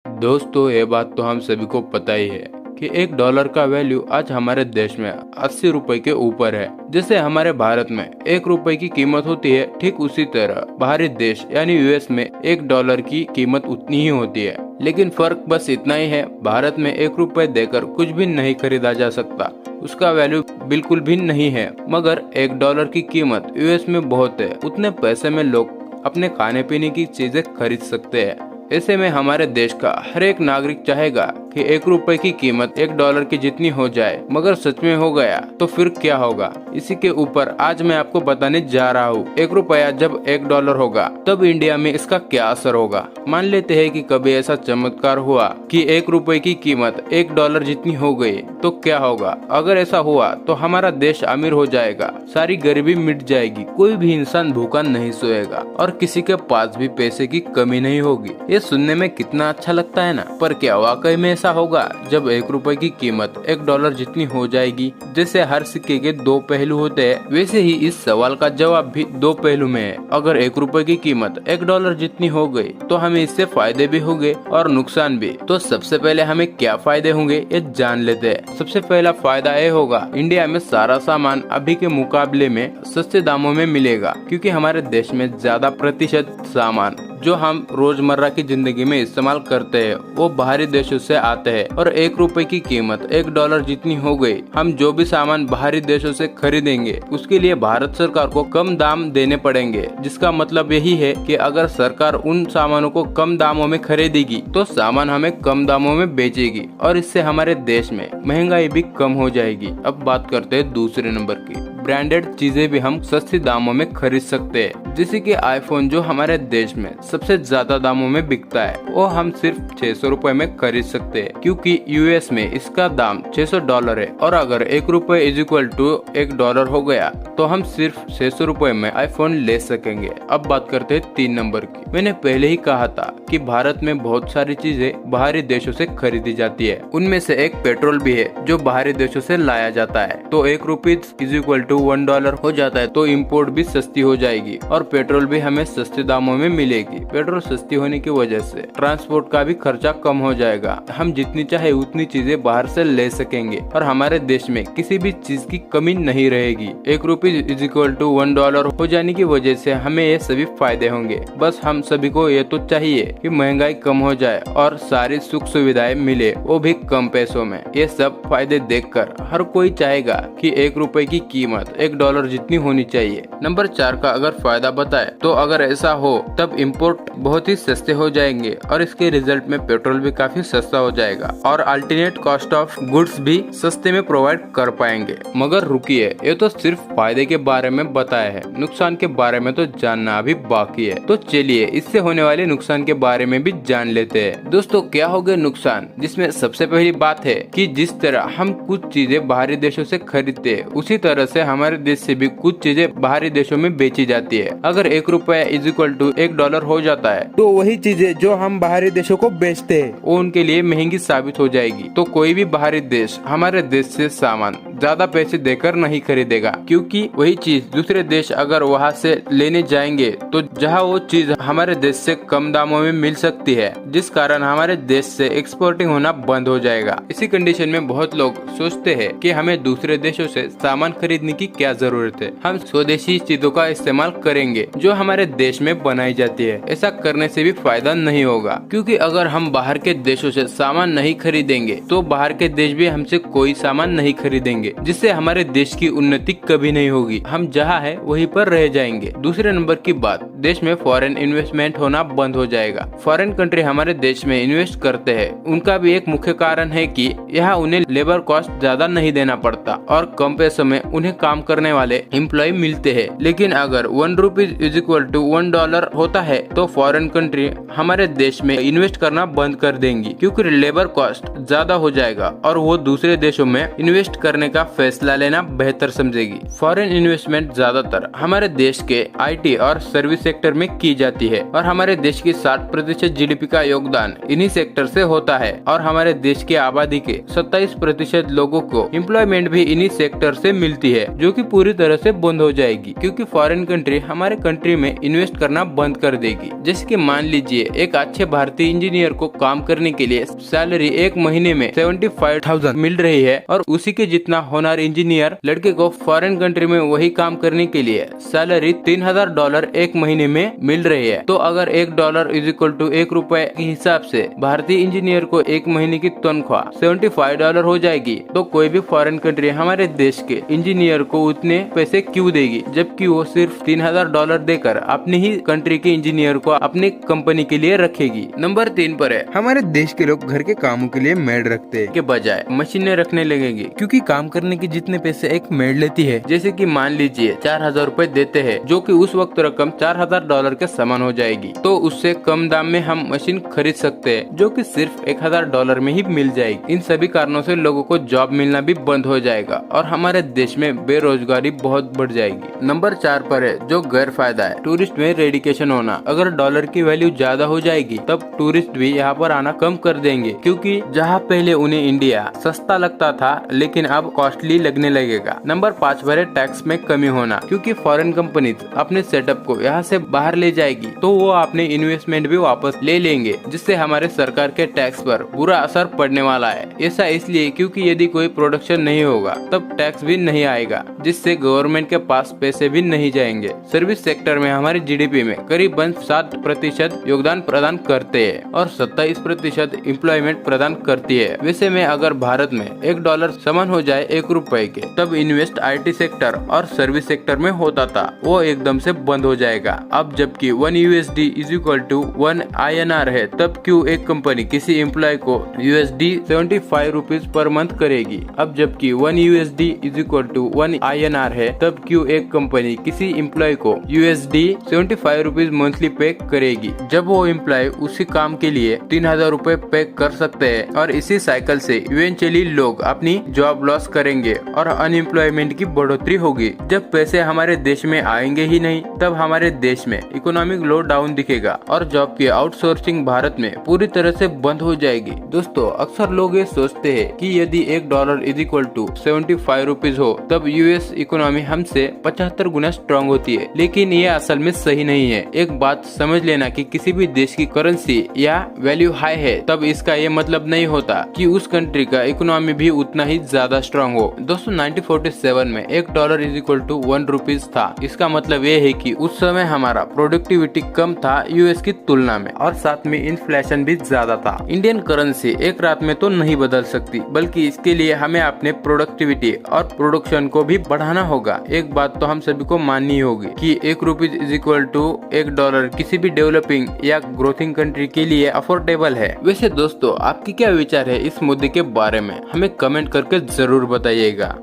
दोस्तों, ये बात तो हम सभी को पता ही है कि $1 का वैल्यू आज हमारे देश में 80 रुपए के ऊपर है। जैसे हमारे भारत में $1 की कीमत होती है, ठीक उसी तरह बाहरी देश यानी यूएस में $1 की कीमत उतनी ही होती है। लेकिन फर्क बस इतना ही है, भारत में $1 देकर कुछ भी नहीं खरीदा जा सकता, उसका वैल्यू बिल्कुल भी नहीं है। मगर $1 की कीमत यूएस में बहुत है, उतने पैसे में लोग अपने खाने पीने की चीजें खरीद सकते हैं। ऐसे में हमारे देश का हर एक नागरिक चाहेगा कि $1 की कीमत $1 की जितनी हो जाए, मगर सच में हो गया तो फिर क्या होगा, इसी के ऊपर आज मैं आपको बताने जा रहा हूँ। $1 जब $1 होगा तब इंडिया में इसका क्या असर होगा। मान लेते हैं कि कभी ऐसा चमत्कार हुआ कि $1 की कीमत $1 जितनी हो गई, तो क्या होगा। अगर ऐसा हुआ तो हमारा देश अमीर हो जाएगा, सारी गरीबी मिट जाएगी, कोई भी इंसान भूखा नहीं सोएगा और किसी के पास भी पैसे की कमी नहीं होगी। ये सुनने में कितना अच्छा लगता है ना। पर क्या वाकई में ऐसा होगा जब $1 की कीमत $1 जितनी हो जाएगी। जैसे हर सिक्के के दो पहलू होते हैं, वैसे ही इस सवाल का जवाब भी दो पहलू में है। अगर $1 की कीमत $1 जितनी हो गई तो हमें इससे फायदे भी होंगे और नुकसान भी। तो सबसे पहले हमें क्या फायदे होंगे ये जान लेते हैं। सबसे पहला फायदा ये होगा, इंडिया में सारा सामान अभी के मुकाबले में सस्ते दामों में मिलेगा, क्योंकि हमारे देश में ज्यादा प्रतिशत सामान जो हम रोजमर्रा की जिंदगी में इस्तेमाल करते हैं वो बाहरी देशों से आते हैं। और $1 की कीमत $1 जितनी हो गई, हम जो भी सामान बाहरी देशों से खरीदेंगे उसके लिए भारत सरकार को कम दाम देने पड़ेंगे। जिसका मतलब यही है कि अगर सरकार उन सामानों को कम दामों में खरीदेगी तो सामान हमें कम दामों में बेचेगी और इससे हमारे देश में महंगाई भी कम हो जाएगी। अब बात करते हैं दूसरे नंबर की। ब्रांडेड चीजें भी हम सस्ते दामों में खरीद सकते हैं, जैसे कि आईफोन जो हमारे देश में सबसे ज्यादा दामों में बिकता है, वो हम सिर्फ $600 में खरीद सकते हैं, क्योंकि यूएस में इसका दाम $600 है। और अगर $1 = $1 हो गया तो हम सिर्फ $600 में आईफोन ले सकेंगे। अब बात करते हैं 3 नंबर की। मैंने पहले ही कहा था कि भारत में बहुत सारी चीजें बाहरी देशों से खरीदी जाती है, उनमें से एक पेट्रोल भी है जो बाहरी देशों से लाया जाता है। तो $1 = $1 हो जाता है तो इम्पोर्ट भी सस्ती हो जाएगी और पेट्रोल भी हमें सस्ते दामों में मिलेगी। पेट्रोल सस्ती होने की वजह से ट्रांसपोर्ट का भी खर्चा कम हो जाएगा, हम जितनी चाहे उतनी चीजें बाहर से ले सकेंगे और हमारे देश में किसी भी चीज की कमी नहीं रहेगी। $1 = $1 हो जाने की वजह से हमें ये सभी फायदे होंगे। बस हम सभी को ये तो चाहिए कि महंगाई कम हो जाए और सारी सुख सुविधाएं मिले, वो भी कम पैसों में। ये सब फायदे देखकर हर कोई चाहेगा कि $1 की कीमत $1 जितनी होनी चाहिए। नंबर 4 का अगर फायदा बताए तो अगर ऐसा हो तब इम्पोर्ट बहुत ही सस्ते हो जाएंगे और इसके रिजल्ट में पेट्रोल भी काफी सस्ता हो जाएगा और अल्टरनेट कॉस्ट ऑफ गुड्स भी सस्ते में प्रोवाइड कर पाएंगे। मगर रुकिए, ये तो सिर्फ फायदे के बारे में बताया है, नुकसान के बारे में तो जानना अभी बाकी है। तो चलिए इससे होने वाले नुकसान के बारे में भी जान लेते हैं। दोस्तों, क्या हो गए नुकसान, जिसमें सबसे पहली बात है कि जिस तरह हम कुछ चीजें बाहरी देशों से खरीदते हैं, उसी तरह से हमारे देश से भी कुछ चीजें बाहरी देशों में बेची जाती है। अगर $1 = $1 हो जाता है तो वही चीजें जो हम बाहरी देशों को बेचते हैं वो उनके लिए महंगी साबित हो जाएगी। तो कोई भी बाहरी देश हमारे देश से सामान ज्यादा पैसे देकर नहीं खरीदेगा, क्योंकि वही चीज दूसरे देश अगर वहाँ से लेने जाएंगे तो जहाँ वो चीज हमारे देश से कम दामों में मिल सकती है, जिस कारण हमारे देश से एक्सपोर्टिंग होना बंद हो जाएगा। इसी कंडीशन में बहुत लोग सोचते हैं कि हमें दूसरे देशों से सामान खरीदने की क्या जरूरत है, हम स्वदेशी चीजों का इस्तेमाल करेंगे जो हमारे देश में बनाई जाती है। ऐसा करने से भी फायदा नहीं होगा, क्योंकि अगर हम बाहर के देशों से सामान नहीं खरीदेंगे तो बाहर के देश भी हमसे कोई सामान नहीं खरीदेंगे, जिससे हमारे देश की उन्नति कभी नहीं होगी। हम जहाँ है वहीं पर रह जाएंगे। दूसरे नंबर की बात, देश में फॉरेन इन्वेस्टमेंट होना बंद हो जाएगा। फॉरेन कंट्री हमारे देश में इन्वेस्ट करते हैं, उनका भी एक मुख्य कारण है कि यहाँ उन्हें लेबर कॉस्ट ज्यादा नहीं देना पड़ता और कम पैसों में उन्हें काम करने वाले एम्प्लॉय मिलते हैं। लेकिन अगर $1 = $1 होता है तो फॉरेन कंट्री हमारे देश में इन्वेस्ट करना बंद कर देंगी, क्योंकि लेबर कॉस्ट ज्यादा हो जाएगा और वो दूसरे देशों में इन्वेस्ट करने का फैसला लेना बेहतर समझेगी। फॉरेन इन्वेस्टमेंट ज्यादातर हमारे देश के IT और सर्विस सेक्टर में की जाती है और हमारे देश की 60% GDP का योगदान इन्हीं सेक्टर से होता है और हमारे देश की आबादी के 27% लोगों को एम्प्लॉयमेंट भी इन्हीं सेक्टर से मिलती है, जो कि पूरी तरह से बंद हो जाएगी क्योंकि फॉरेन कंट्री हमारे कंट्री में इन्वेस्ट करना बंद कर देगी। जैसे कि मान लीजिए एक अच्छे भारतीय इंजीनियर को काम करने के लिए सैलरी एक महीने में 75,000 मिल रही है और उसी के जितना होनहार इंजीनियर लड़के को फॉरेन कंट्री में वही काम करने के लिए सैलरी $3,000 एक महीने में मिल रही है। तो अगर $1 = 1 रुपए के हिसाब से भारतीय इंजीनियर को एक महीने की तनख्वाह $75 हो जाएगी, तो कोई भी फॉरेन कंट्री हमारे देश के इंजीनियर को उतने पैसे क्यों देगी, जबकि वो सिर्फ $3,000 देकर अपनी ही कंट्री के इंजीनियर को अपनी कंपनी के लिए रखेगी। नंबर 3 पर है, हमारे देश के लोग घर के कामों के लिए मेड रखते हैं के बजाय मशीनें रखने लगेंगे, क्योंकि काम करने के जितने पैसे एक मेड लेती है, जैसे कि मान लीजिए 4,000 रुपए देते हैं, जो कि उस वक्त रकम $4,000 के समान हो जाएगी, तो उससे कम दाम में हम मशीन खरीद सकते हैं, जो कि सिर्फ $1,000 में ही मिल जाएगी। इन सभी कारणों से लोगों को जॉब मिलना भी बंद हो जाएगा और हमारे देश में बेरोजगारी बहुत बढ़ जाएगी। नंबर 4 पर है जो गैर फायदा है, टूरिस्ट में रेडिकेशन होना। अगर डॉलर की वैल्यू ज्यादा हो जाएगी तब टूरिस्ट भी यहाँ पर आना कम कर देंगे, क्योंकि जहाँ पहले उन्हें इंडिया सस्ता लगता था लेकिन अब कॉस्टली लगने लगेगा। नंबर 5 पर है टैक्स में कमी होना, क्योंकि फॉरेन कंपनीज अपने सेटअप को यहाँ से बाहर ले जाएगी तो वो अपने इन्वेस्टमेंट भी वापस ले लेंगे, जिससे हमारे सरकार के टैक्स पर बुरा असर पड़ने वाला है। ऐसा इसलिए क्योंकि यदि कोई प्रोडक्शन नहीं होगा तब टैक्स भी नहीं आएगा, जिससे गवर्नमेंट के पास पैसे भी नहीं जाएंगे। सर्विस सेक्टर में हमारी GDP में करीबन 7% योगदान प्रदान करते हैं और 27% एम्प्लॉयमेंट प्रदान करती है। वैसे में अगर भारत में $1 समान हो जाए 1 रुपए के, तब इन्वेस्ट IT सेक्टर और सर्विस सेक्टर में होता था, वो एकदम से बंद हो जाएगा। अब जबकि $1 = 1 INR है, तब क्यों एक कंपनी किसी एम्प्लॉय को $75 पर मंथ करेगी? अब जबकि $1 = 1 INR है, तब क्यों एक कंपनी किसी एम्प्लॉय को $75 मंथली पे करेगी, जब वो एम्प्लॉय उसी काम के लिए $3,000 पे कर सकते हैं। और इसी साइकिल से इवेंचुअली लोग अपनी जॉब लॉस करेंगे और अनएम्प्लॉयमेंट की बढ़ोतरी होगी। जब पैसे हमारे देश में आएंगे ही नहीं, तब हमारे देश में इकोनॉमिक लो डाउन दिखेगा और जॉब की आउटसोर्सिंग भारत में पूरी तरह से बंद हो जाएगी। दोस्तों, अक्सर लोग ये सोचते हैं कि यदि $1 = 75 रुपीज हो, तब US इकोनॉमी हमसे 75 गुना स्ट्रॉन्ग होती है, लेकिन ये असल में सही नहीं है। एक बात समझ लेना कि किसी भी देश की करेंसी या वैल्यू हाई है, तब इसका ये मतलब नहीं होता कि उस कंट्री का इकोनॉमी भी उतना ही ज्यादा स्ट्रॉन्ग हो। दोस्तों, 1947 में $1 = 1 रुपीज था। इसका मतलब ये है कि उस समय हमारा प्रोडक्टिविटी कम था US की तुलना में और साथ में इन्फ्लेशन भी ज्यादा था। इंडियन करेंसी एक रात में तो नहीं बदल सकती, बल्कि इसके लिए हमें अपने प्रोडक्टिविटी और प्रोडक्शन को भी बढ़ाना होगा। एक बात तो हम सभी को माननी होगी कि $1 = $1 किसी भी डेवलपिंग या ग्रोथिंग कंट्री के लिए अफोर्डेबल है। वैसे दोस्तों, आपकी क्या विचार है इस मुद्दे के बारे में? हमें कमेंट करके जरूर बताइएगा।